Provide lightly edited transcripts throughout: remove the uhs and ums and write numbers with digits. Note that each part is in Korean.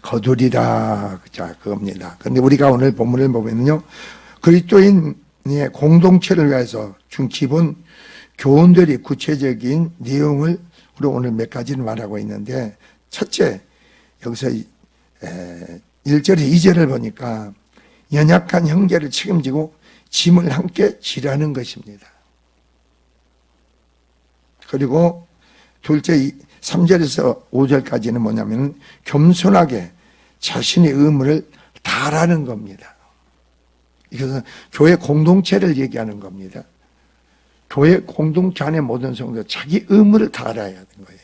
거두리라. 자, 그겁니다. 근데 우리가 오늘 본문을 보면요, 그리스도인의 공동체를 위해서 준 기본 교훈들이 구체적인 내용을 우리 오늘 몇 가지를 말하고 있는데, 첫째, 여기서 1절에 2절을 보니까 연약한 형제를 책임지고 짐을 함께 지라는 것입니다. 그리고 둘째, 3절에서 5절까지는 뭐냐면 겸손하게 자신의 의무를 다하라는 겁니다. 이것은 교회 공동체를 얘기하는 겁니다. 교회 공동체 안에 모든 성도 자기 의무를 다하라야 하는 거예요.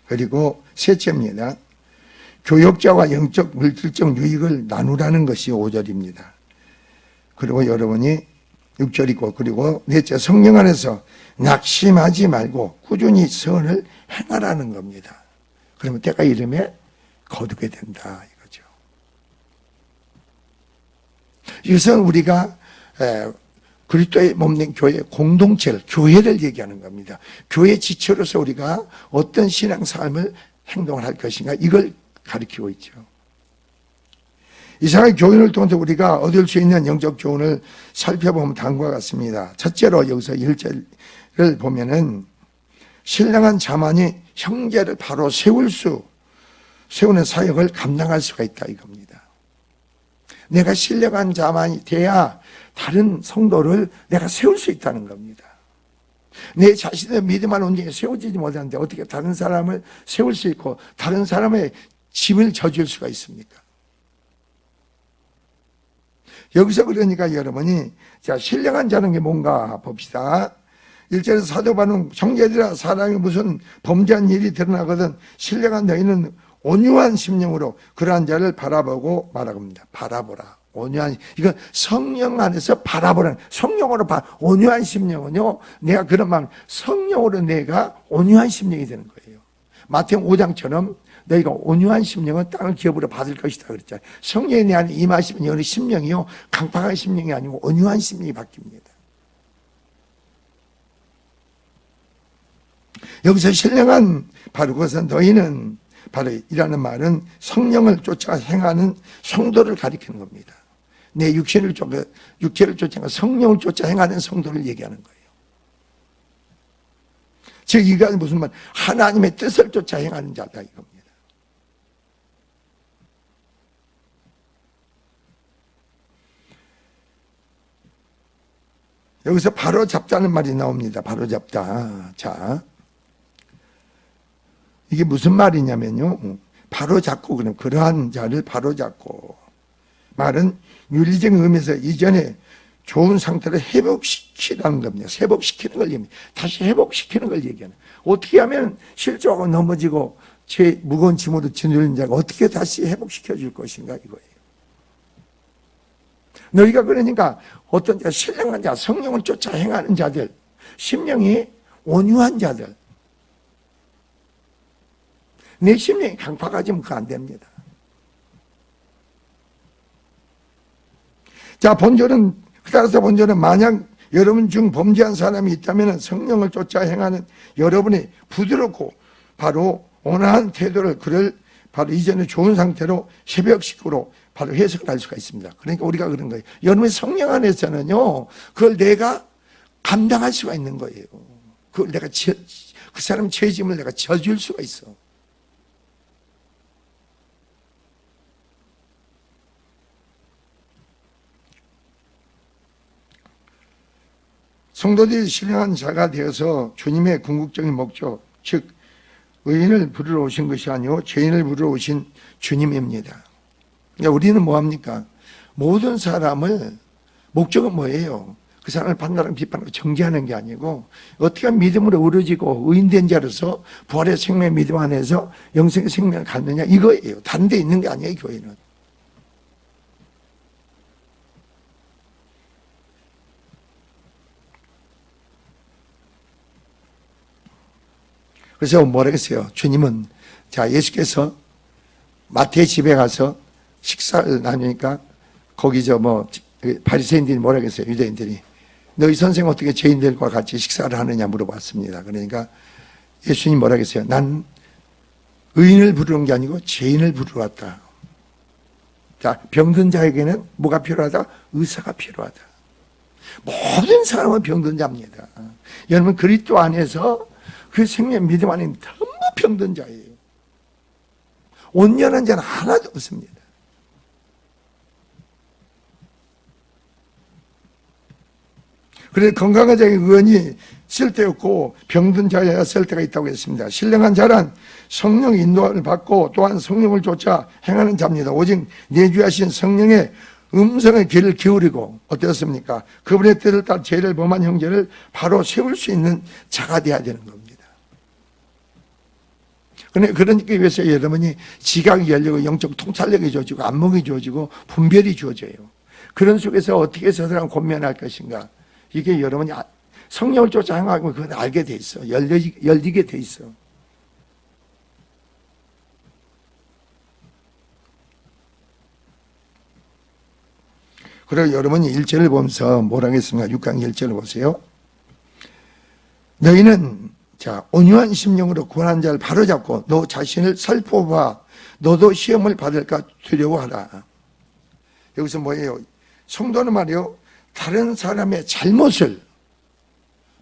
그리고 셋째입니다. 교역자와 영적 물질적 유익을 나누라는 것이 5절입니다. 그리고 여러분이 6절이고, 그리고 넷째, 성령 안에서 낙심하지 말고 꾸준히 선을 행하라는 겁니다. 그러면 때가 이름에 거두게 된다 이거죠. 이것은 우리가 그리스도의 몸된 교회 공동체를, 교회를 얘기하는 겁니다. 교회 지체로서 우리가 어떤 신앙 삶을 행동을 할 것인가, 이걸 가리키고 있죠. 이상의 교훈을 통해서 우리가 얻을 수 있는 영적 교훈을 살펴보면 다음과 같습니다. 첫째로 여기서 1절을 보면은 신령한 자만이 형제를 바로 세우는 사역을 감당할 수가 있다 이겁니다. 내가 신령한 자만이 돼야 다른 성도를 내가 세울 수 있다는 겁니다. 내 자신의 믿음 안 온전히 세워지지 못하는데 어떻게 다른 사람을 세울 수 있고 다른 사람의 짐을 져줄 수가 있습니까? 여기서 그러니까 여러분이, 자, 신령한 자는 게 뭔가 봅시다. 1절에서 사도 바울은 형제들아, 사람이 무슨 범죄한 일이 드러나거든 신령한 너희는 온유한 심령으로 그러한 자를 바라보고 말합니다. 바라보라. 온유한, 이건 성령 안에서 바라보라는, 성령으로 온유한 심령은요, 내가 그런 마음, 성령으로 내가 온유한 심령이 되는 거예요. 마태복음 5장처럼 너희가 온유한 심령은 땅을 기업으로 받을 것이다 그랬잖아요. 성령이 내 안에 임하시면 여느 심령이요, 강팍한 심령이 아니고 온유한 심령이 바뀝니다. 여기서 신령한, 바로 그것은 너희는, 바로 이라는 말은 성령을 쫓아 행하는 성도를 가리키는 겁니다. 내 육체를 쫓아 성령을 쫓아 행하는 성도를 얘기하는 거예요. 즉 이건 무슨 말? 하나님의 뜻을 쫓아 행하는 자다 이겁니다. 여기서 바로 잡자는 말이 나옵니다. 바로 잡다. 자, 이게 무슨 말이냐면요, 바로 잡고, 그럼 그러한 자를 바로 잡고, 말은 윤리적인 의미에서 이전에 좋은 상태를 회복시키라는 겁니다. 회복시키는 걸 얘기합니다. 다시 회복시키는 걸 얘기하는. 어떻게 하면 실족하고 넘어지고 제 무거운 짐으로 짓누르는 자가 어떻게 다시 회복시켜 줄 것인가 이거예요. 너희가 그러니까 어떤 자, 신령한 자, 성령을 쫓아 행하는 자들, 심령이 온유한 자들, 내 심령이 강팍하지면 그거 안 됩니다. 자, 따라서 본절은 만약 여러분 중 범죄한 사람이 있다면 성령을 쫓아 행하는 여러분의 부드럽고 바로 온화한 태도를 그를 바로 이전에 좋은 상태로 새벽식으로 바로 해석을 할 수가 있습니다. 그러니까 우리가 그런 거예요. 여러분의 성령 안에서는요, 그걸 내가 감당할 수가 있는 거예요. 그걸 내가 그 사람 죄짐을 내가 져줄 수가 있어. 성도들이 신령한 자가 되어서 주님의 궁극적인 목적, 즉 의인을 부르러 오신 것이 아니고 죄인을 부르러 오신 주님입니다. 그러니까 우리는 뭐합니까? 모든 사람을, 목적은 뭐예요? 그 사람을 판단하고 비판하고 정죄하는 게 아니고 어떻게 하면 믿음으로 의로지고 의인된 자로서 부활의 생명 믿음 안에서 영생의 생명을 갖느냐 이거예요. 다른 데 있는 게 아니에요, 교회는. 그래서 뭐라 그랬어요? 주님은, 자, 예수께서 마태의 집에 가서 식사를 나누니까 거기 바리새인들이 뭐라 그랬어요? 유대인들이. 너희 선생 어떻게 죄인들과 같이 식사를 하느냐 물어봤습니다. 그러니까 예수님 뭐라 그랬어요? 난 의인을 부르는 게 아니고 죄인을 부르러 왔다. 자, 병든 자에게는 뭐가 필요하다? 의사가 필요하다. 모든 사람은 병든 자입니다. 여러분 그리스도 안에서 그 생명 믿음 안에 전부 병든 자예요. 온전한 자는 하나도 없습니다. 그래서 건강한 자의 의원이 쓸데없고 병든 자여야 쓸데가 있다고 했습니다. 신령한 자란 성령 인도를 받고 또한 성령을 쫓아 행하는 자입니다. 오직 내주하신 성령의 음성의 귀를 기울이고 어떻습니까? 그분의 뜻을 따라 죄를 범한 형제를 바로 세울 수 있는 자가 되어야 되는 겁니다. 그러니까 위해서 여러분이 지각이 열리고 영적 통찰력이 주어지고 안목이 주어지고 분별이 주어져요. 그런 속에서 어떻게 서사람 권면할 것인가? 이게 여러분이 성령을 쫓아 행하면 그건 알게 돼 있어. 열리게 돼 있어. 그리고 여러분이 1절을 보면서 뭐라고 했습니까? 6강 1절을 보세요. 너희는 자 온유한 심령으로 구원한 자를 바로잡고 너 자신을 살펴봐. 너도 시험을 받을까 두려워하라. 여기서 뭐예요? 성도는 말이요. 다른 사람의 잘못을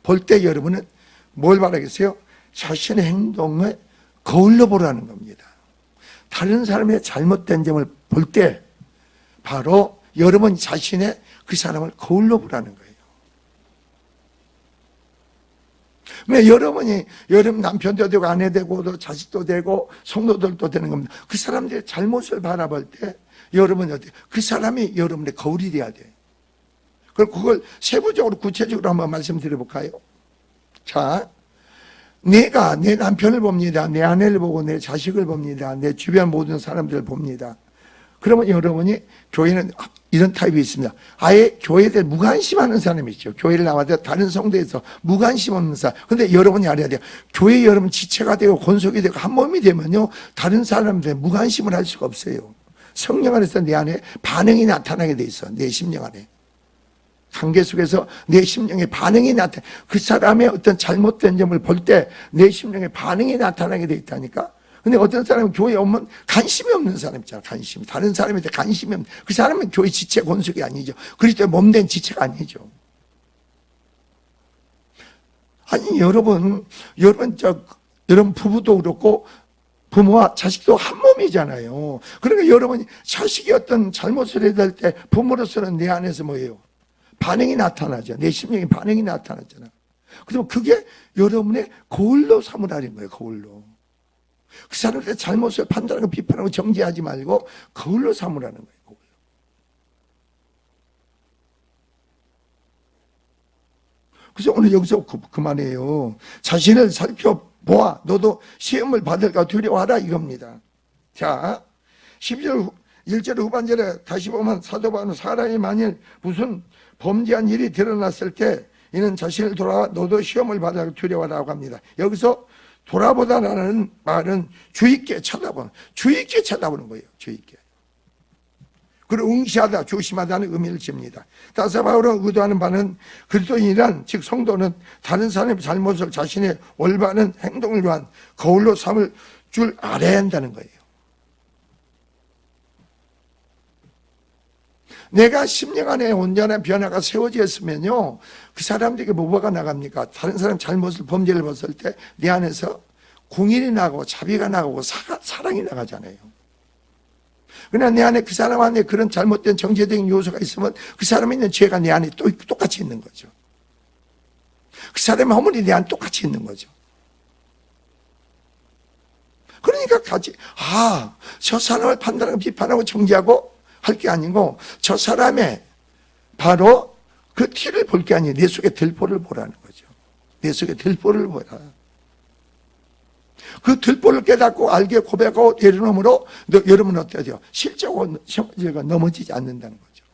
볼 때 여러분은 뭘 바라겠어요? 자신의 행동을 거울로 보라는 겁니다. 다른 사람의 잘못된 점을 볼 때 바로 여러분 자신의 그 사람을 거울로 보라는 거예요. 왜 여러분이 여러분 남편도 되고 아내 되고 또 자식도 되고 성도들도 되는 겁니다. 그 사람들의 잘못을 바라볼 때 여러분이 어떻게 그 사람이 여러분의 거울이 돼야 돼. 그럼 그걸 세부적으로 구체적으로 한번 말씀드려 볼까요? 자, 내가 내 남편을 봅니다. 내 아내를 보고 내 자식을 봅니다. 내 주변 모든 사람들을 봅니다. 그러면 여러분이 교회는 이런 타입이 있습니다. 아예 교회에 대해 무관심하는 사람이 있죠. 교회를 나와도 다른 성도에서 무관심 없는 사람. 근데 여러분이 알아야 돼요. 교회 여러분 지체가 되고 권속이 되고 한 몸이 되면요. 다른 사람들에 무관심을 할 수가 없어요. 성령 안에서 내 안에 반응이 나타나게 돼 있어. 내 심령 안에. 관계 속에서 내 심령의 반응이 나타나. 그 사람의 어떤 잘못된 점을 볼 때 내 심령의 반응이 나타나게 돼 있다니까. 근데 어떤 사람은 교회에 오면 관심이 없는 사람 있잖아. 관심. 다른 사람한테 관심이 없는. 그 사람은 교회 지체 권속이 아니죠. 그리스도의 몸된 지체가 아니죠. 아니 여러분 부부도 그렇고 부모와 자식도 한 몸이잖아요. 그러니까 여러분이 자식이 어떤 잘못을 해야 될 때 부모로서는 내 안에서 뭐예요? 반응이 나타나죠. 내 심령의 반응이 나타나잖아. 그럼 그게 여러분의 거울로 삼으라는 거예요. 거울로. 그 사람의 잘못을 판단하고 비판하고 정죄하지 말고 거울로 삼으라는 거예요. 거울로. 그래서 오늘 여기서 그만해요. 자신을 살펴보아 너도 시험을 받을까 두려워하라 이겁니다. 자, 12절 1절 후반절에 다시 보면 사도 바울은 사람이 만일 무슨 범죄한 일이 드러났을 때 이는 자신을 돌아와 너도 시험을 받아 두려워하라고 합니다. 여기서 돌아보다라는 말은 주의 있게 쳐다보는 거예요. 주의 있게. 그리고 응시하다, 조심하다는 의미를 줍니다. 따라서 바울은 의도하는 바는 그리스도인이란 즉 성도는 다른 사람의 잘못을 자신의 올바른 행동을 위한 거울로 삼을 줄 알아야 한다는 거예요. 내가 심령 안에 온전한 변화가 세워졌으면요, 그 사람들에게 뭐가 나갑니까? 다른 사람 잘못을, 범죄를 봤을 때 내 안에서 공일이 나고 자비가 나고 사랑이 나가잖아요. 그러나 내 안에 그 사람 안에 그런 잘못된 정죄적인 요소가 있으면 그 사람에 있는 죄가 내 안에 또 똑같이 있는 거죠. 그 사람의 허물이 내 안에 똑같이 있는 거죠. 그러니까 저 사람을 판단하고 비판하고 정죄하고 할 게 아니고 저 사람의 바로 그 티를 볼 게 아니에요. 내 속에 들보를 보라는 거죠. 내 속에 들보를 보라. 그 들보를 깨닫고 알게 고백하고 내려놓으므로 여러분은 어때야 돼요? 실제가 넘어지지 않는다는 거죠.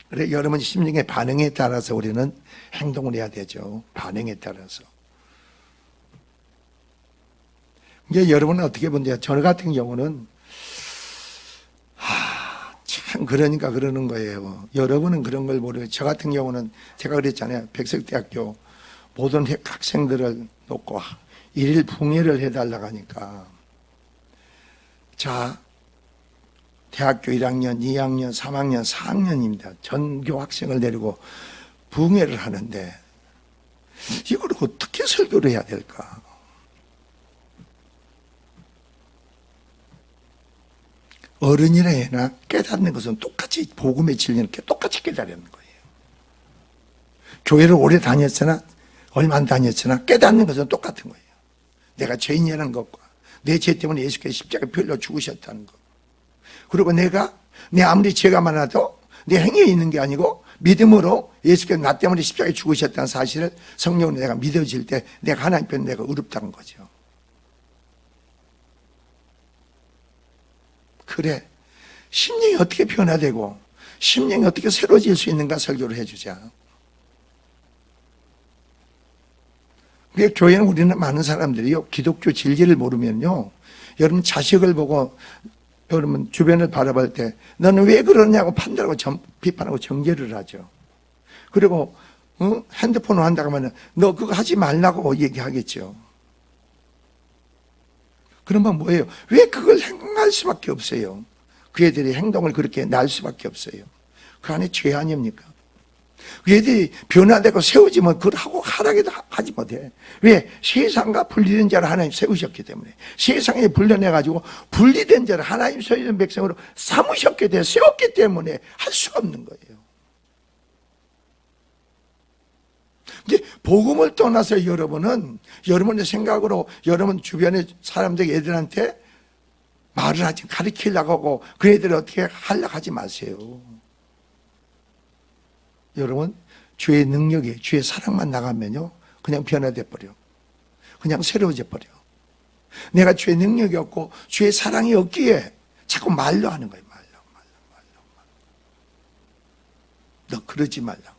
그래 여러분 심령의 반응에 따라서 우리는 행동을 해야 되죠. 반응에 따라서. 이제 여러분은 어떻게 본대요? 저 같은 경우는 참 그러니까 그러는 거예요. 여러분은 그런 걸 모르고, 저 같은 경우는 제가 그랬잖아요. 백석대학교 모든 학생들을 놓고 일일 붕해를 해달라고 하니까, 자, 대학교 1학년, 2학년, 3학년, 4학년입니다. 전교 학생을 데리고 붕해를 하는데 이걸 어떻게 설교를 해야 될까? 어른이라 해나 깨닫는 것은 똑같이 복음에 진리는 똑같이 깨달는 거예요. 교회를 오래 다녔으나 얼마 안 다녔으나 깨닫는 것은 똑같은 거예요. 내가 죄인이라는 것과 내 죄 때문에 예수께서 십자가에 빌려 죽으셨다는 것. 그리고 내 아무리 죄가 많아도 내 행위에 있는 게 아니고 믿음으로 예수께서 나 때문에 십자가에 죽으셨다는 사실을 성령으로 내가 믿어질 때 내가 하나님 편에 내가 의롭다는 거죠. 그래, 심령이 어떻게 변화되고 심령이 어떻게 새로워질 수 있는가 설교를 해주자. 그게 교회는 우리는 많은 사람들이요, 기독교 진리를 모르면요, 여러분 자식을 보고 여러분 주변을 바라볼 때 너는 왜 그러냐고 판단하고 비판하고 정죄를 하죠. 그리고 핸드폰을 한다고 하면 너 그거 하지 말라고 얘기하겠죠. 그러면 뭐예요? 왜 그걸 행할 수밖에 없어요? 그 애들이 행동을 그렇게 날 수밖에 없어요. 그 안에 죄 아닙니까? 그 애들이 변화되고 세워지면 그걸 하고 하라게도 하지 못해. 왜? 세상과 분리된 자를 하나님 세우셨기 때문에. 세상에 분려내가지고 분리된 자를 하나님 소유된 백성으로 삼으셨기 때문에, 세웠기 때문에 할 수가 없는 거예요. 근데 복음을 떠나서 여러분은 여러분의 생각으로 여러분 주변의 사람들 애들한테 말을 하지, 가르치려고 하고 그 애들을 어떻게 하려고 하지 마세요. 여러분, 주의 능력이, 주의 사랑만 나가면요, 그냥 변화돼 버려. 그냥 새로워져 버려. 내가 주의 능력이 없고 주의 사랑이 없기에 자꾸 말로 하는 거예요. 말로. 너 그러지 말라고.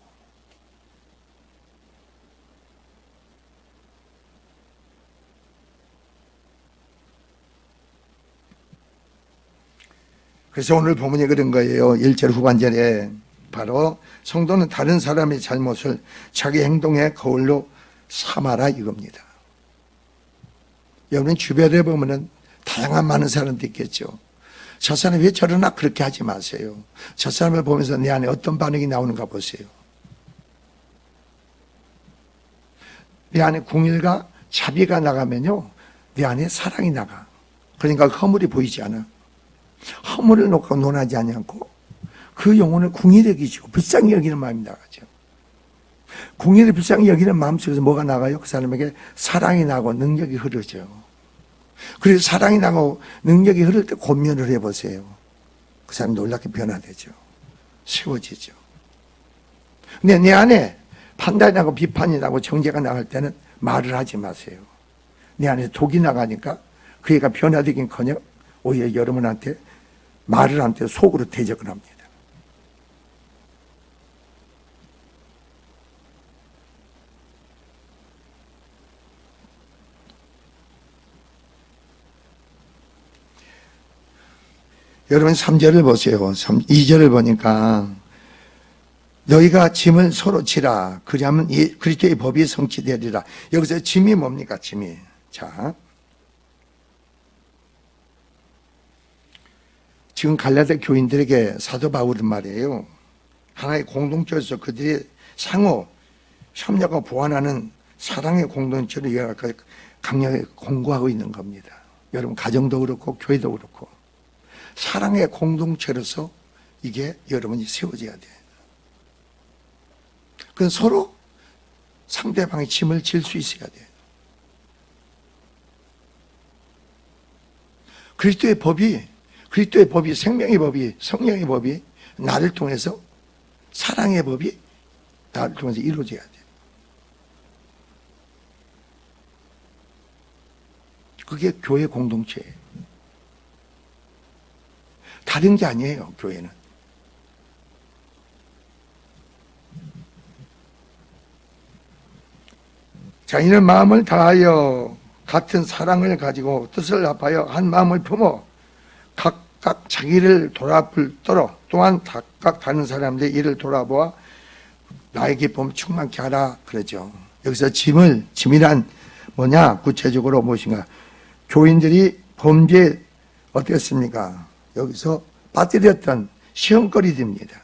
그래서 오늘 본문이 그런 거예요. 1절 후반절에 바로 성도는 다른 사람의 잘못을 자기 행동의 거울로 삼아라 이겁니다. 여러분 주변에 보면은 다양한 많은 사람도 있겠죠. 저 사람이 왜 저러나 그렇게 하지 마세요. 저 사람을 보면서 내 안에 어떤 반응이 나오는가 보세요. 내 안에 궁일과 자비가 나가면요, 내 안에 사랑이 나가. 그러니까 허물이 보이지 않아. 허물을 놓고 논하지 않고 그 영혼을 궁일히 여기시고 불쌍히 여기는 마음이 나가죠. 궁일이 불쌍히 여기는 마음 속에서 뭐가 나가요? 그 사람에게 사랑이 나고 능력이 흐르죠. 그래서 사랑이 나고 능력이 흐를 때 고면을 해보세요. 그 사람 놀랍게 변화되죠. 세워지죠. 근데 내 안에 판단이 나고 비판이 나고 정죄가 나갈 때는 말을 하지 마세요. 내 안에 독이 나가니까 그 애가 변화되긴커녕 오히려 여러분한테 말을 안 때 속으로 대적을 합니다. 여러분 3절을 보세요. 2절을 보니까 너희가 짐을 서로 지라. 그리하면 그리스도의 법이 성취되리라. 여기서 짐이 뭡니까? 짐이. 자, 지금 갈라디아 교인들에게 사도 바울은 말이에요. 하나의 공동체에서 그들이 상호 협력하고 보완하는 사랑의 공동체를 강력하게 공고하고 있는 겁니다. 여러분 가정도 그렇고 교회도 그렇고 사랑의 공동체로서 이게 여러분이 세워져야 돼요. 그건 서로 상대방의 짐을 질 수 있어야 돼요. 그리스도의 법이 생명의 법이 성령의 법이 나를 통해서 사랑의 법이 나를 통해서 이루어져야 돼요. 그게 교회 공동체예요. 다른 게 아니에요, 교회는. 자, 이는 마음을 다하여 같은 사랑을 가지고 뜻을 합하여 한 마음을 품어 각 각 자기를 돌아볼 때로 또한 각 다른 사람들의 일을 돌아보아 나의 기쁨을 충만케 하라 그러죠. 여기서 짐이란 뭐냐? 구체적으로 무엇인가? 교인들이 범죄에 어땠습니까? 여기서 빠뜨렸던 시험거리들입니다.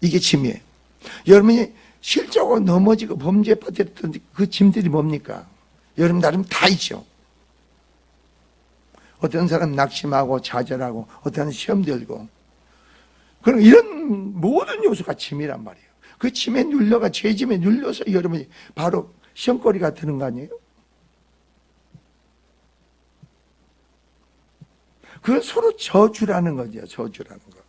이게 짐이에요. 여러분이 실적으로 넘어지고 범죄에 빠뜨렸던 그 짐들이 뭡니까? 여러분 나름 다 있죠. 어떤 사람 낙심하고 좌절하고 어떤 사람 시험 들고 그런 이런 모든 요소가 짐이란 말이에요. 그 짐에 눌려가 죄짐에 눌려서 여러분이 바로 시험거리가 되는 거 아니에요? 그건 서로 저주라는 거죠. 저주라는 거.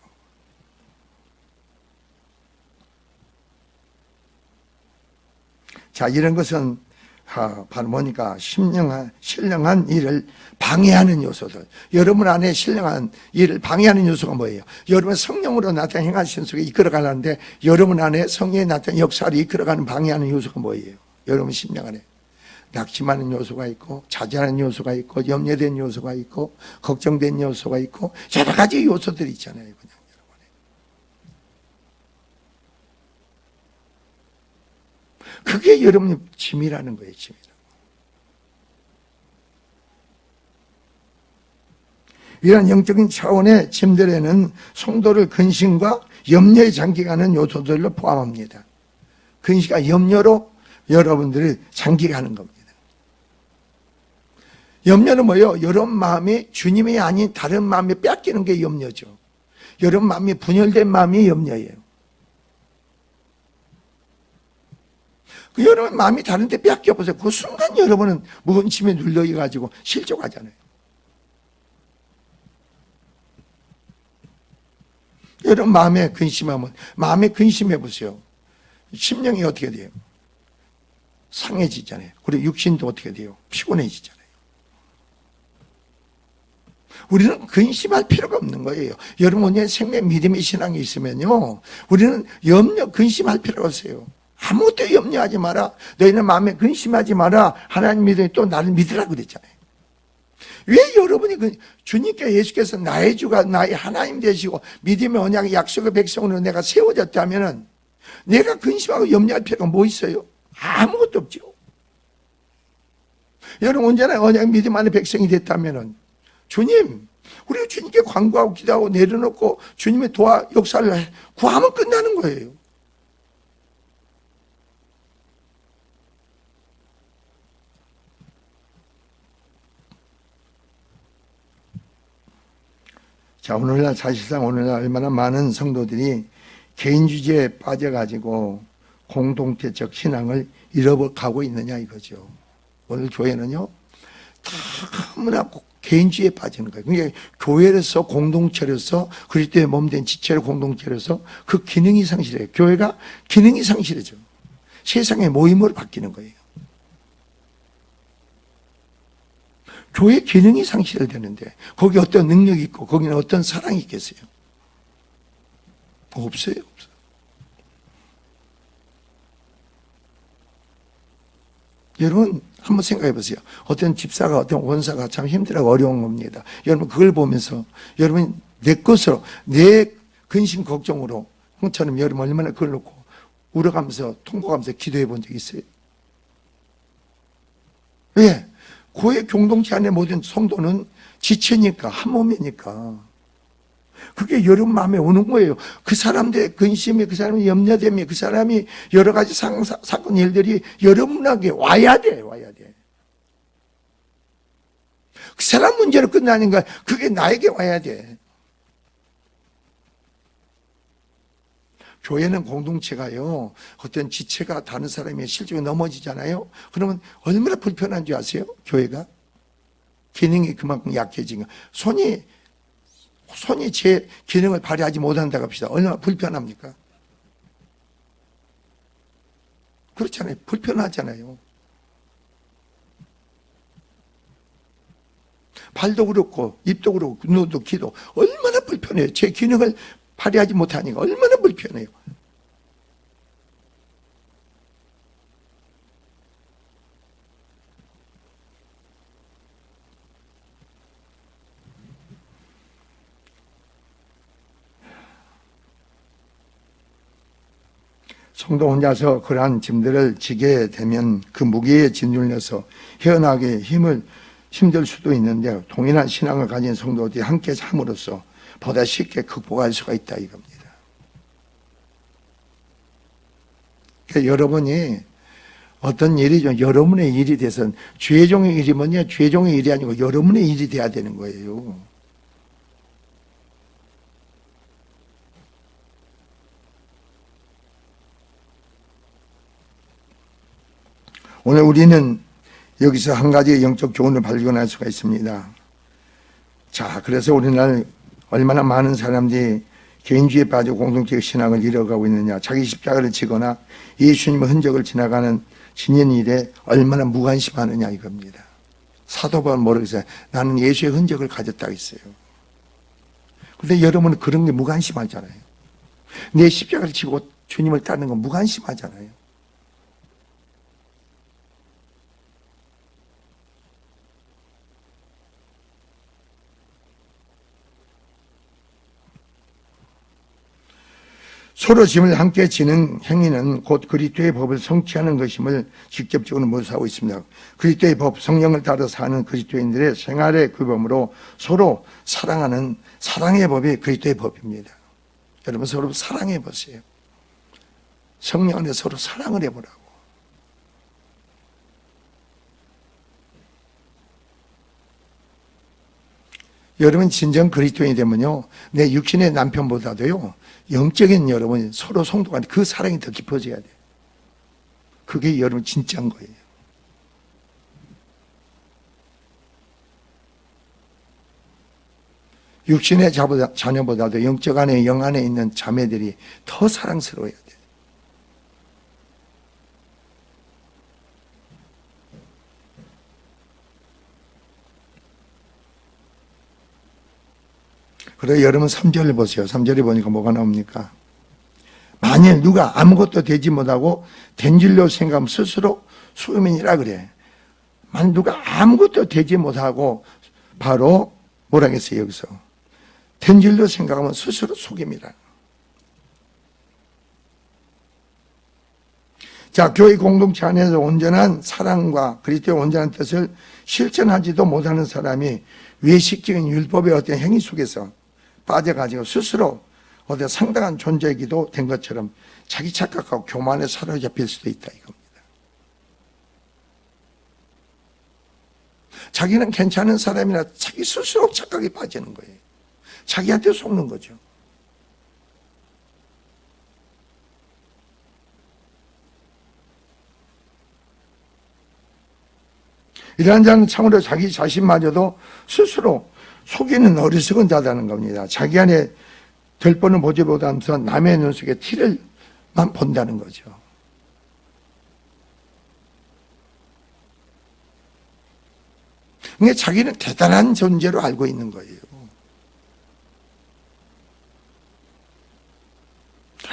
자, 이런 것은 바로 뭐니까 신령한 일을 방해하는 요소들. 여러분 안에 신령한 일을 방해하는 요소가 뭐예요? 여러분 성령으로 나타난 행하신 속에 이끌어가는데 여러분 안에 성령에 나타난 역사를 이끌어가는 방해하는 요소가 뭐예요? 여러분 심령 안에 낙심하는 요소가 있고 좌절하는 요소가 있고 염려된 요소가 있고 걱정된 요소가 있고 여러 가지 요소들이 있잖아요. 그냥 그게 여러분의 짐이라는 거예요. 짐이라는. 이런 영적인 차원의 짐들에는 성도를 근심과 염려에 잠기가는 요소들로 포함합니다. 근심과 염려로 여러분들을 잠기가는 겁니다. 염려는 뭐예요? 여러분 마음이 주님이 아닌 다른 마음에 뺏기는 게 염려죠. 여러분 마음이 분열된 마음이 염려예요. 그 여러분 마음이 다른 데 뺏겨보세요. 그 순간 여러분은 무거운 짐에 눌려가지고 실족하잖아요. 여러분 마음에 근심하면 마음에 근심해보세요. 심령이 어떻게 돼요? 상해지잖아요. 그리고 육신도 어떻게 돼요? 피곤해지잖아요. 우리는 근심할 필요가 없는 거예요. 여러분의 생명 믿음의 신앙이 있으면요, 우리는 근심할 필요가 없어요. 아무것도 염려하지 마라. 너희는 마음에 근심하지 마라. 하나님 믿으니 또 나를 믿으라 그랬잖아요. 왜 여러분이 주님께 예수께서 나의 주가 나의 하나님 되시고 믿음의 언약의 약속의 백성으로 내가 세워졌다면 내가 근심하고 염려할 필요가 뭐 있어요? 아무것도 없죠. 여러분 언제나 언약 믿음 안의 백성이 됐다면 주님, 우리가 주님께 간구하고 기도하고 내려놓고 주님의 역사를 구하면 끝나는 거예요. 자, 사실상 오늘날 얼마나 많은 성도들이 개인주의에 빠져가지고 공동체적 신앙을 잃어가고 있느냐 이거죠. 오늘 교회는요, 너무나 개인주의에 빠지는 거예요. 그러니까 교회로서 공동체로서 그리스도의 몸된 지체로 공동체로서 그 기능이 상실해요. 교회가 기능이 상실해져. 세상의 모임으로 바뀌는 거예요. 교회 기능이 상실되는데 거기 어떤 능력이 있고 거기는 어떤 사랑이 있겠어요? 없어요. 여러분 한번 생각해 보세요. 어떤 집사가 어떤 원사가 참 힘들고 어려운 겁니다. 여러분 그걸 보면서 여러분 내 것으로 내 근심 걱정으로 형처럼 여러분 얼마나 그걸 놓고 울어가면서 통곡하면서 기도해 본 적 있어요? 왜? 교회 공동체 안에 모든 성도는 지체니까 한 몸이니까 그게 여러분 마음에 오는 거예요. 그 사람들의 근심이, 그 사람의 염려됨이, 그 사람이 여러 가지 사건 일들이 여러분에게 와야 돼. 그 사람 문제로 끝나는 거야. 그게 나에게 와야 돼. 교회는 공동체가요, 어떤 지체가 다른 사람의 실족에 넘어지잖아요. 그러면 얼마나 불편한 줄 아세요? 교회가 기능이 그만큼 약해진 거. 손이 제 기능을 발휘하지 못한다고 합시다. 얼마나 불편합니까? 그렇잖아요. 불편하잖아요. 발도 그렇고 입도 그렇고 눈도 귀도 얼마나 불편해요. 제 기능을 발휘하지 못하니까 얼마나 불편해요. 성도 혼자서 그러한 짐들을 지게 되면 그 무게에 짓눌려서 헤어나게 힘들 수도 있는데 동일한 신앙을 가진 성도들이 함께 함으로써 보다 쉽게 극복할 수가 있다 이겁니다. 그러니까 여러분이 어떤 일이죠. 여러분의 일이 돼서 죄종의 일이 뭐냐? 죄종의 일이 아니고 여러분의 일이 돼야 되는 거예요. 오늘 우리는 여기서 한 가지 영적 교훈을 발견할 수가 있습니다. 자, 그래서 우리나라 얼마나 많은 사람들이 개인주의에 빠져 공동체의 신앙을 잃어가고 있느냐. 자기 십자가를 지거나 예수님의 흔적을 지나가는 신인 일에 얼마나 무관심하느냐 이겁니다. 사도 바울은 뭐라고 했어요? 나는 예수의 흔적을 가졌다고 했어요. 그런데 여러분은 그런 게 무관심하잖아요. 내 십자가를 지고 주님을 따르는 건 무관심하잖아요. 서로 짐을 함께 지는 행위는 곧 그리스도의 법을 성취하는 것임을 직접적으로 묘사하고 있습니다. 그리스도의 법, 성령을 따라 사는 그리스도인들의 생활의 규범으로 서로 사랑하는 사랑의 법이 그리스도의 법입니다. 여러분 서로 사랑해 보세요. 성령 안에 서로 사랑을 해보라고. 여러분 진정 그리스도인이 되면요, 내 육신의 남편보다도요 영적인 여러분 서로 성도 간에 그 사랑이 더 깊어져야 돼요. 그게 여러분 진짜인 거예요. 육신의 자녀보다도 영적 안에 영 안에 있는 자매들이 더 사랑스러워야 돼요. 그래 여러분 3절을 보세요. 3절에 보니까 뭐가 나옵니까? 만일 누가 아무것도 되지 못하고 된 줄로 생각하면 스스로 수음이니라 그래. 만일 누가 아무것도 되지 못하고 바로 뭐라 했어요 여기서? 된 줄로 생각하면 스스로 속임이라. 자, 교회 공동체 안에서 온전한 사랑과 그리스도의 온전한 뜻을 실천하지도 못하는 사람이 외식적인 율법의 어떤 행위 속에서 빠져가지고 스스로 어디 상당한 존재이기도 된 것처럼 자기 착각하고 교만에 사로잡힐 수도 있다 이겁니다. 자기는 괜찮은 사람이나 자기 스스로 착각에 빠지는 거예요. 자기한테 속는 거죠. 이러한 자는 참으로 자기 자신마저도 스스로 속이는 어리석은 자다는 겁니다. 자기 안에 될 뻔을 보지 못하면서 남의 눈 속에 티를만 본다는 거죠. 그러니까 자기는 대단한 존재로 알고 있는 거예요.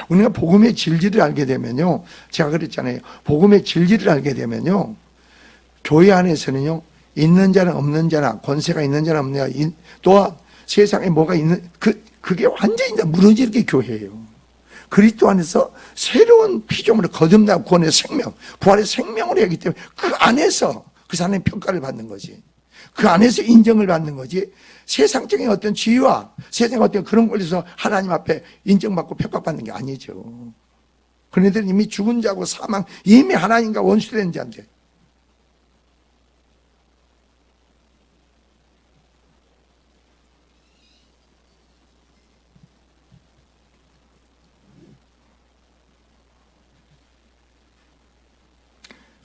우리가 복음의 진리를 알게 되면요, 제가 그랬잖아요. 복음의 진리를 알게 되면요, 교회 안에서는요, 있는 자나 없는 자나 권세가 있는 자나 없는 자나 또한 세상에 뭐가 있는 그게 완전히 무너지는 게 교회예요. 그리스도 안에서 새로운 피조물을 거듭나고 구원의 생명, 부활의 생명을 하기 때문에 그 안에서 그 사람의 평가를 받는 거지. 그 안에서 인정을 받는 거지. 세상적인 어떤 지위와 세상의 어떤 그런 걸로서 하나님 앞에 인정받고 평가받는 게 아니죠. 그네들은 이미 죽은 자고 사망, 이미 하나님과 원수된 자인데.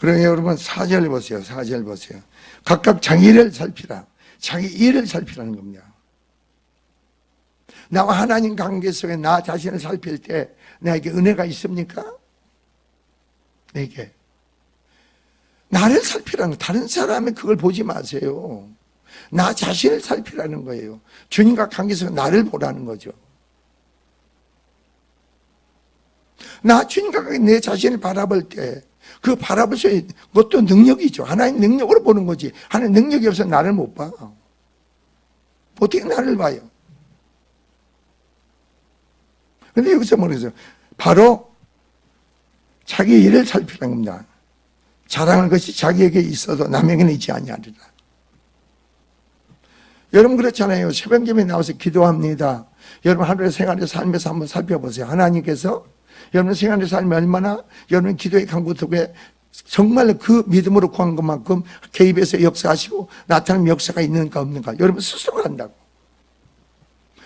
그러니 여러분 4절 보세요. 4절 보세요. 각각 자기 일을 살피라. 자기 일을 살피라는 겁니다. 나와 하나님 관계 속에 나 자신을 살필 때 나에게 은혜가 있습니까? 내게. 나를 살피라는, 다른 사람의 그걸 보지 마세요. 나 자신을 살피라는 거예요. 주님과 관계 속에 나를 보라는 거죠. 나 주님과 관계 내 자신을 바라볼 때 그 바라볼 수 있는 것도 능력이죠. 하나님 능력으로 보는 거지. 하나님 능력이 없어서 나를 못 봐. 어떻게 나를 봐요? 근데 여기서 뭐랬어요? 바로 자기 일을 살피는 겁니다. 자랑할 것이 자기에게 있어도 남에게는 있지 아니하리라. 여러분 그렇잖아요. 새벽기도에 나와서 기도합니다. 여러분 하루의 생활의 삶에서 한번 살펴보세요. 하나님께서 여러분 생활의 삶이 얼마나 여러분 기도의 강구 속에 정말 그 믿음으로 구한 것만큼 개입해서 역사하시고 나타나는 역사가 있는가 없는가 여러분 스스로 한다고.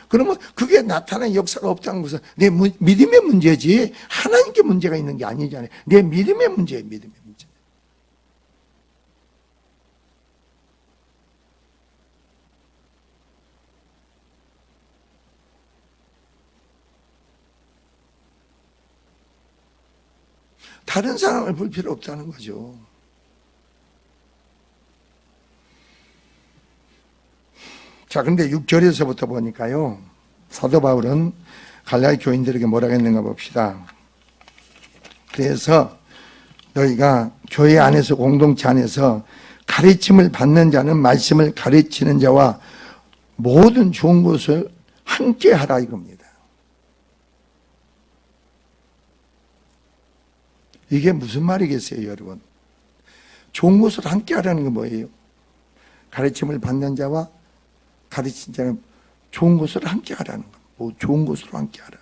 그러면 그게 나타나는 역사가 없다는 것은 내 믿음의 문제지 하나님께 문제가 있는 게 아니잖아요. 내 믿음의 문제예요. 믿음의 문제. 다른 사람을 볼 필요 없다는 거죠. 자, 근데 6절에서부터 보니까요, 사도 바울은 갈라디 교인들에게 뭐라고 했는가 봅시다. 그래서 너희가 교회 안에서 공동체 안에서 가르침을 받는 자는 말씀을 가르치는 자와 모든 좋은 것을 함께 하라 이겁니다. 이게 무슨 말이겠어요, 여러분? 좋은 것을 함께 하라는 게 뭐예요? 가르침을 받는 자와 가르친 자는 좋은 것을 함께 하라는 거. 뭐 좋은 것으로 함께 하라.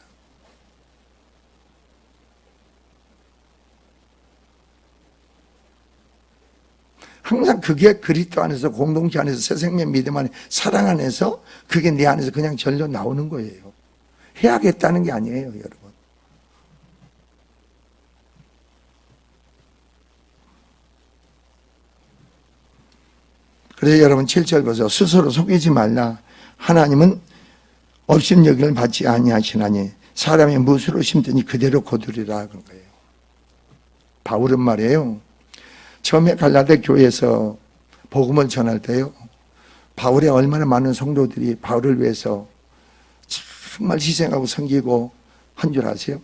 항상 그게 그리스도 안에서 공동체 안에서 새 생명 믿음 안에 사랑 안에서 그게 내 안에서 그냥 절로 나오는 거예요. 해야겠다는 게 아니에요, 여러분. 그래서 여러분 7절 보세요. 스스로 속이지 말라. 하나님은 업신여김을 받지 아니하시나니 사람이 무엇으로 심든지 그대로 거두리라 그런 거예요. 바울은 말이에요. 처음에 갈라디 교회에서 복음을 전할 때요. 바울의 얼마나 많은 성도들이 바울을 위해서 정말 희생하고 섬기고 한 줄 아세요?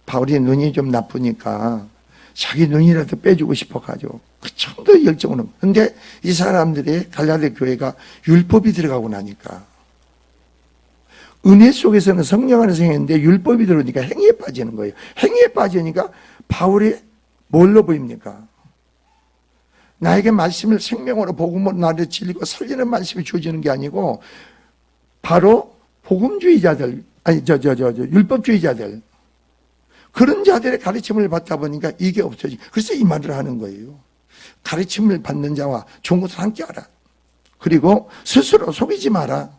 바울이 눈이 좀 나쁘니까 자기 눈이라도 빼주고 싶어가지고 그 정도의 열정으로. 근데 이 사람들이 갈라디 교회가 율법이 들어가고 나니까 은혜 속에서는 성령 안에서 행했는데 율법이 들어오니까 행위에 빠지는 거예요. 행위에 빠지니까 바울이 뭘로 보입니까? 나에게 말씀을 생명으로 복음으로 나를 진리고 살리는 말씀이 주어지는 게 아니고 바로 복음주의자들 아니 율법주의자들 그런 자들의 가르침을 받다 보니까 이게 없어지. 그래서 이 말을 하는 거예요. 가르침을 받는 자와 좋은 것을 함께 하라. 그리고 스스로 속이지 마라.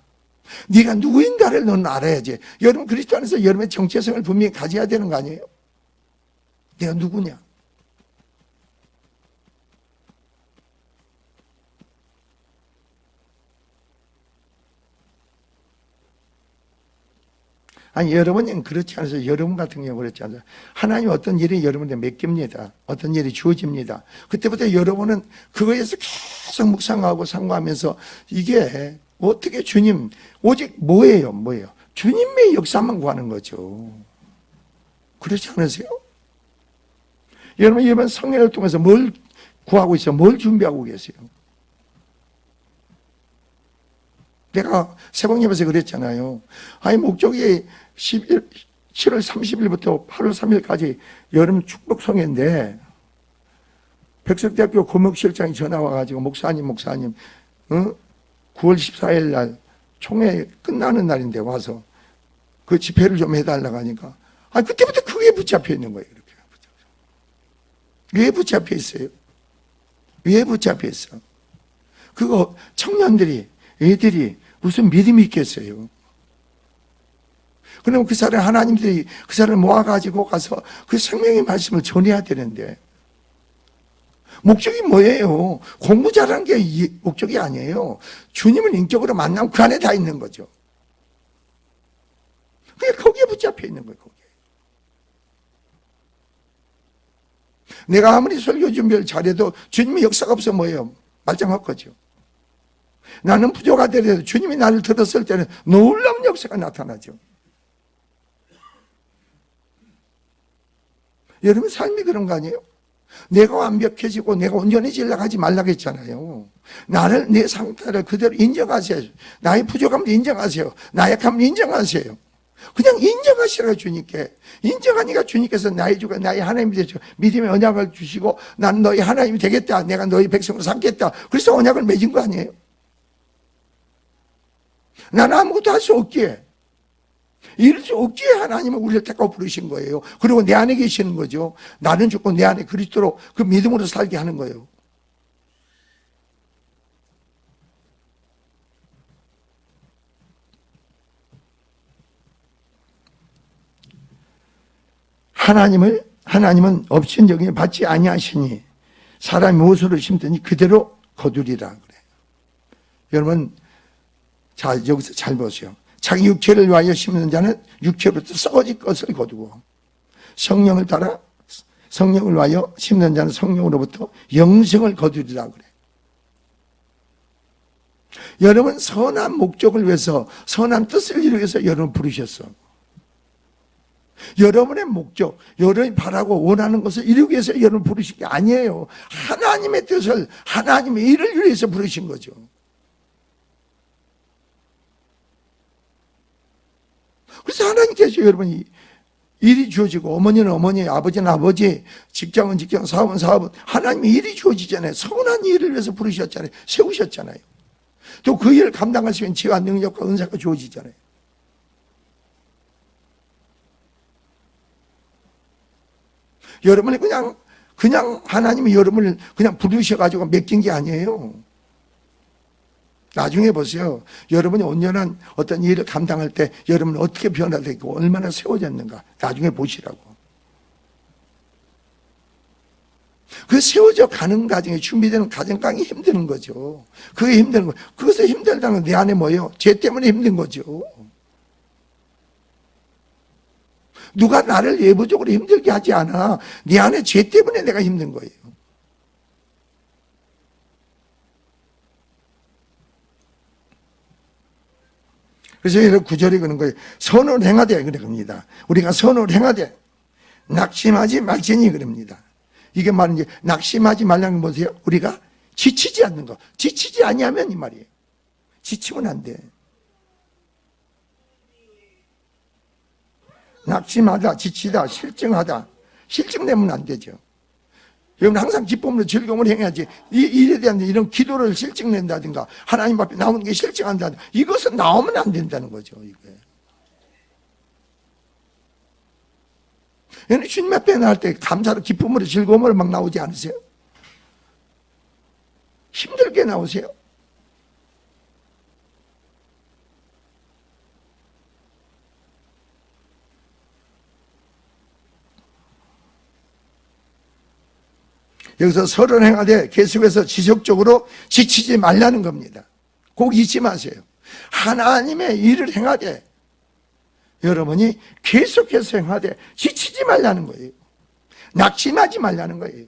네가 누구인가를 너는 알아야지. 여러분 그리스도 안에서 여러분의 정체성을 분명히 가져야 되는 거 아니에요? 내가 누구냐? 아니 여러분은 그렇지 않아서 여러분 같은 경우 그렇지 않아요. 하나님 어떤 일이 여러분한테 맡깁니다. 어떤 일이 주어집니다. 그때부터 여러분은 그거에서 계속 묵상하고 상고하면서 이게 어떻게 주님 오직 뭐예요? 주님의 역사만 구하는 거죠. 그렇지 않으세요? 여러분 이번 성례를 통해서 뭘 구하고 있어요? 뭘 준비하고 계세요? 내가 새벽예배에서 그랬잖아요. 아니 목적이 7월 30일부터 8월 3일까지 여름 축복 성회인데 백석대학교 고목실장이 전화 와가지고 목사님 9월 14일 날 총회 끝나는 날인데 와서 그 집회를 좀 해달라고 하니까 그때부터 그게 붙잡혀 있는 거예요. 이렇게. 왜 붙잡혀 있어요? 왜 붙잡혀 있어? 그거 청년들이 애들이 무슨 믿음이 있겠어요? 그럼 그 사람 하나님들이 그 사람을 모아가지고 가서 그 생명의 말씀을 전해야 되는데 목적이 뭐예요? 공부 잘하는 게 목적이 아니에요. 주님을 인격으로 만나면 그 안에 다 있는 거죠. 그게 거기에 붙잡혀 있는 거예요. 거기에. 내가 아무리 설교 준비를 잘해도 주님의 역사가 없어 뭐예요? 말짱할 거죠. 나는 부족하더라도 주님이 나를 들었을 때는 놀라운 역사가 나타나죠. 여러분 삶이 그런 거 아니에요? 내가 완벽해지고 내가 온전해지려고 하지 말라고 했잖아요. 나를 내 상태를 그대로 인정하세요. 나의 부족함을 인정하세요. 나약함을 인정하세요. 그냥 인정하시라고 주님께. 인정하니까 주님께서 나의 주가 나의 하나님이 되죠. 믿음의 언약을 주시고 난 너희 하나님이 되겠다. 내가 너희 백성으로 삼겠다. 그래서 언약을 맺은 거 아니에요? 나는 아무것도 할 수 없기에, 이럴 수 없기에 하나님은 우리를 택하고 부르신 거예요. 그리고 내 안에 계시는 거죠. 나는 죽고 내 안에 그리스도로 그 믿음으로 살게 하는 거예요. 하나님은 업신여김에 받지 아니하시니 사람이 무엇으로 심든지 그대로 거두리라 그래요. 여러분, 자, 여기서 잘 보세요. 자기 육체를 위하여 심는 자는 육체로부터 썩어질 것을 거두고, 성령을 따라 성령을 위하여 심는 자는 성령으로부터 영생을 거두리라 그래요. 여러분, 선한 목적을 위해서, 선한 뜻을 이루기 위해서 여러분 부르셨어. 여러분의 목적, 여러분이 바라고 원하는 것을 이루기 위해서 여러분 부르신 게 아니에요. 하나님의 뜻을, 하나님의 일을 위해서 부르신 거죠. 그래서 하나님께서 여러분이 일이 주어지고, 어머니는 어머니, 아버지는 아버지, 직장은 직장, 사업은 사업은 하나님의 일이 주어지잖아요. 선한 일을 위해서 부르셨잖아요. 세우셨잖아요. 또 그 일을 감당할 수 있는 지혜와 능력과 은사가 주어지잖아요. 여러분이 그냥 하나님이 여러분을 그냥 부르셔가지고 맡긴 게 아니에요. 나중에 보세요. 여러분이 온전한 어떤 일을 감당할 때 여러분은 어떻게 변화되고 얼마나 세워졌는가. 나중에 보시라고. 그 세워져 가는 과정에 준비되는 과정이 힘드는 거죠. 그게 힘든 거. 그것을 힘들다는 건 내 안에 뭐예요? 죄 때문에 힘든 거죠. 누가 나를 외부적으로 힘들게 하지 않아. 내 안에 죄 때문에 내가 힘든 거예요. 그래서 이런 구절이 그런 거예요. 선을 행하되 그럽니다. 우리가 선을 행하되 낙심하지 말지니 그럽니다. 이게 말은 이제 낙심하지 말라는 게 뭐세요? 우리가 지치지 않는 거. 지치지 아니하면 이 말이에요. 지치면 안 돼. 낙심하다, 지치다, 실증하다. 실증내면 안 되죠. 여러분 항상 기쁨으로 즐거움을 행해야지. 이 일에 대한 이런 기도를 실증낸다든가 하나님 앞에 나오는 게 실증한다든가 이것은 나오면 안 된다는 거죠. 이게. 여러분 주님 앞에 나올 때 감사로 기쁨으로 즐거움으로 막 나오지 않으세요? 힘들게 나오세요? 여기서 선을 행하되 계속해서 지속적으로 지치지 말라는 겁니다. 꼭 잊지 마세요. 하나님의 일을 행하되 여러분이 계속해서 행하되 지치지 말라는 거예요. 낙심하지 말라는 거예요.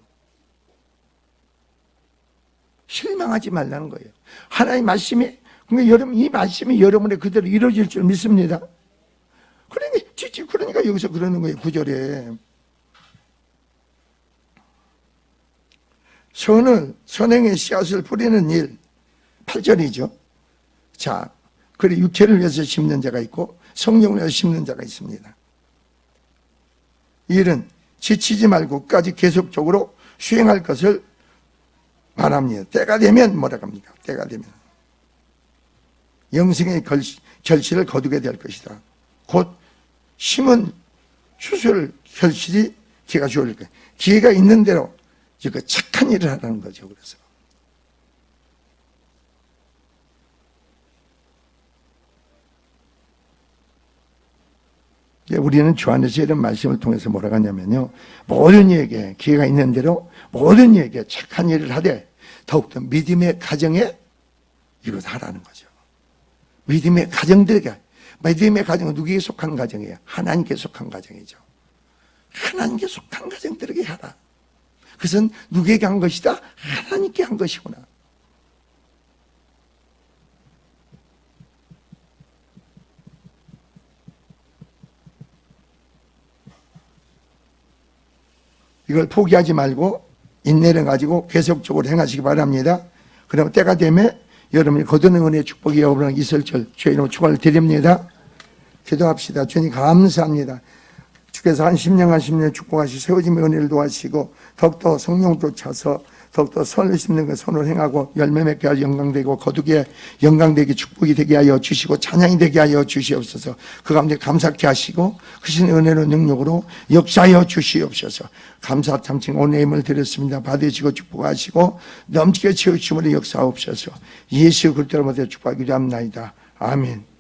실망하지 말라는 거예요. 하나님의 말씀이, 그러니까 여러분 이 말씀이 여러분의 그대로 이루어질 줄 믿습니다. 그러니까 여기서 그러는 거예요. 9절에. 선행의 씨앗을 뿌리는 일, 8절이죠. 자, 그래 육체를 위해서 심는 자가 있고 성령을 위해서 심는 자가 있습니다. 이 일은 지치지 말고 끝까지 계속적으로 수행할 것을 말합니다. 때가 되면 뭐라고 합니까? 때가 되면 영생의 결실을 거두게 될 것이다. 곧 심은 추수를 결실이 기회가 주어질 거예요. 기회가 있는 대로 그 착한 일을 하라는 거죠. 그래서 우리는 주 안에서 이런 말씀을 통해서 뭐라고 하냐면요, 모든 이에게 기회가 있는 대로 모든 이에게 착한 일을 하되 더욱더 믿음의 가정에 이것을 하라는 거죠. 믿음의 가정들에게. 믿음의 가정은 누구에게 속한 가정이에요? 하나님께 속한 가정이죠. 하나님께 속한 가정들에게 하라. 그것은 누구에게 한 것이다? 하나님께 한 것이구나. 이걸 포기하지 말고 인내를 가지고 계속적으로 행하시기 바랍니다. 그러면 때가 되면 여러분이 거두는 은혜의 축복이 여러분에게 있을 줄 주의 이름으로 축원을 드립니다. 기도합시다. 주님 감사합니다. 주께서 한 10년간 10년 축복하시 세워짐의 은혜를 도와주시고 더욱더 성령 쫓아서 더욱더 선을 심는 그 선을 행하고 열매 맺게 하여 영광되고 거두게 영광되게 축복이 되게 하여 주시고 찬양이 되게 하여 주시옵소서. 그 가운데 감사케 하시고 크신 은혜로 능력으로 역사하여 주시옵소서. 감사 참칭 오늘 힘을 드렸습니다. 받으시고 축복하시고 넘치게 채우심으로 역사하옵소서. 예수 그리스도로 모두 축복하기로 합나이다. 아멘.